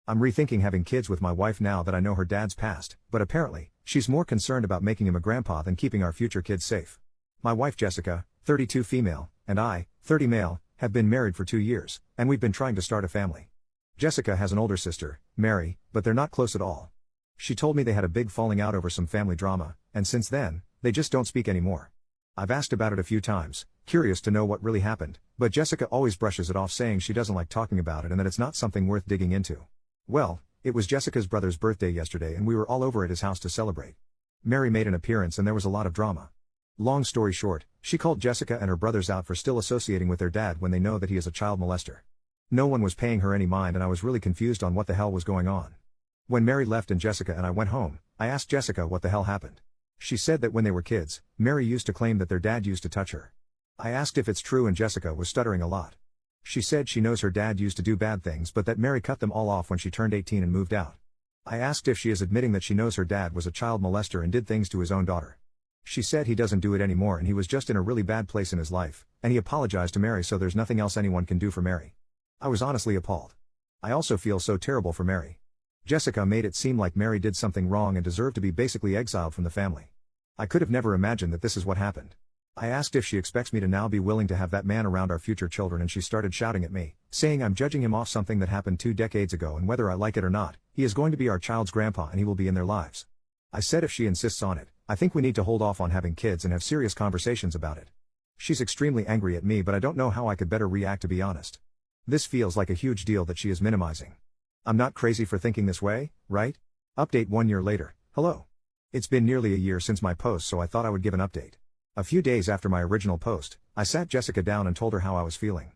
I'm rethinking having kids with my wife now that I know her dad's passed, but apparently, she's more concerned about making him a grandpa than keeping our future kids safe. My wife Jessica, 32 female, and I, 30 male, have been married for 2 years, and we've been trying to start a family. Jessica has an older sister, Mary, but they're not close at all. She told me they had a big falling out over some family drama, and since then, they just don't speak anymore. I've asked about it a few times, curious to know what really happened, but Jessica always brushes it off saying she doesn't like talking about it and that it's not something worth digging into. Well, it was Jessica's brother's birthday yesterday and we were all over at his house to celebrate. Mary made an appearance and there was a lot of drama. Long story short, she called Jessica and her brothers out for still associating with their dad when they know that he is a child molester. No one was paying her any mind and I was really confused on what the hell was going on. When Mary left and Jessica and I went home, I asked Jessica what the hell happened. She said that when they were kids, Mary used to claim that their dad used to touch her. I asked if it's true and Jessica was stuttering a lot. She said she knows her dad used to do bad things but that Mary cut them all off when she turned 18 and moved out. I asked if she is admitting that she knows her dad was a child molester and did things to his own daughter. She said he doesn't do it anymore and he was just in a really bad place in his life, and he apologized to Mary so there's nothing else anyone can do for Mary. I was honestly appalled. I also feel so terrible for Mary. Jessica made it seem like Mary did something wrong and deserved to be basically exiled from the family. I could have never imagined that this is what happened. I asked if she expects me to now be willing to have that man around our future children and she started shouting at me, saying I'm judging him off something that happened 2 decades ago and whether I like it or not, he is going to be our child's grandpa and he will be in their lives. I said if she insists on it, I think we need to hold off on having kids and have serious conversations about it. She's extremely angry at me but I don't know how I could better react to be honest. This feels like a huge deal that she is minimizing. I'm not crazy for thinking this way, right? Update 1 year later, hello. It's been nearly a year since my post so I thought I would give an update. A few days after my original post, I sat Jessica down and told her how I was feeling.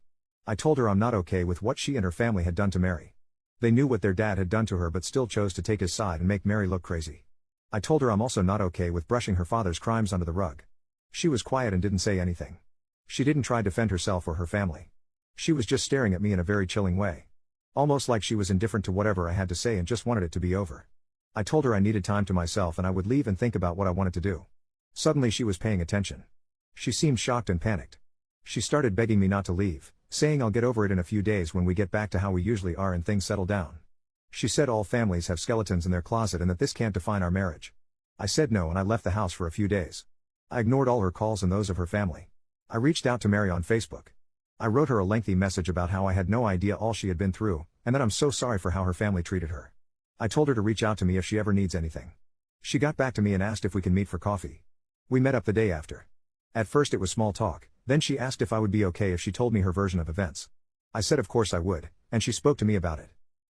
I told her I'm not okay with what she and her family had done to Mary. They knew what their dad had done to her but still chose to take his side and make Mary look crazy. I told her I'm also not okay with brushing her father's crimes under the rug. She was quiet and didn't say anything. She didn't try to defend herself or her family. She was just staring at me in a very chilling way. Almost like she was indifferent to whatever I had to say and just wanted it to be over. I told her I needed time to myself and I would leave and think about what I wanted to do. Suddenly she was paying attention. She seemed shocked and panicked. She started begging me not to leave, saying I'll get over it in a few days when we get back to how we usually are and things settle down. She said all families have skeletons in their closet and that this can't define our marriage. I said no and I left the house for a few days. I ignored all her calls and those of her family. I reached out to Mary on Facebook. I wrote her a lengthy message about how I had no idea all she had been through, and that I'm so sorry for how her family treated her. I told her to reach out to me if she ever needs anything. She got back to me and asked if we can meet for coffee. We met up the day after. At first it was small talk, then she asked if I would be okay if she told me her version of events. I said of course I would, and she spoke to me about it.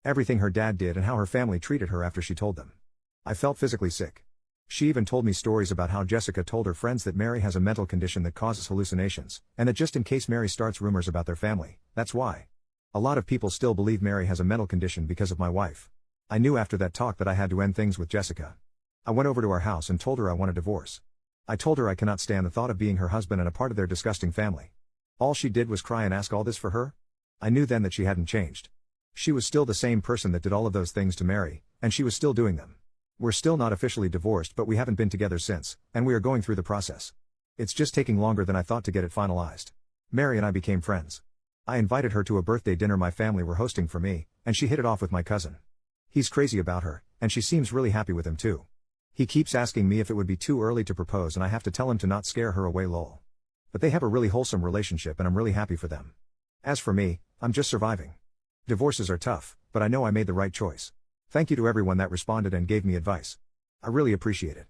Everything her dad did and how her family treated her after she told them. I felt physically sick. She even told me stories about how Jessica told her friends that Mary has a mental condition that causes hallucinations, and that just in case Mary starts rumors about their family, that's why. A lot of people still believe Mary has a mental condition because of my wife. I knew after that talk that I had to end things with Jessica. I went over to our house and told her I want a divorce. I told her I cannot stand the thought of being her husband and a part of their disgusting family. All she did was cry and ask all this for her? I knew then that she hadn't changed. She was still the same person that did all of those things to Mary, and she was still doing them. We're still not officially divorced but we haven't been together since, and we are going through the process. It's just taking longer than I thought to get it finalized. Mary and I became friends. I invited her to a birthday dinner my family were hosting for me, and she hit it off with my cousin. He's crazy about her, and she seems really happy with him too. He keeps asking me if it would be too early to propose and I have to tell him to not scare her away lol. But they have a really wholesome relationship and I'm really happy for them. As for me, I'm just surviving. Divorces are tough, but I know I made the right choice. Thank you to everyone that responded and gave me advice. I really appreciate it.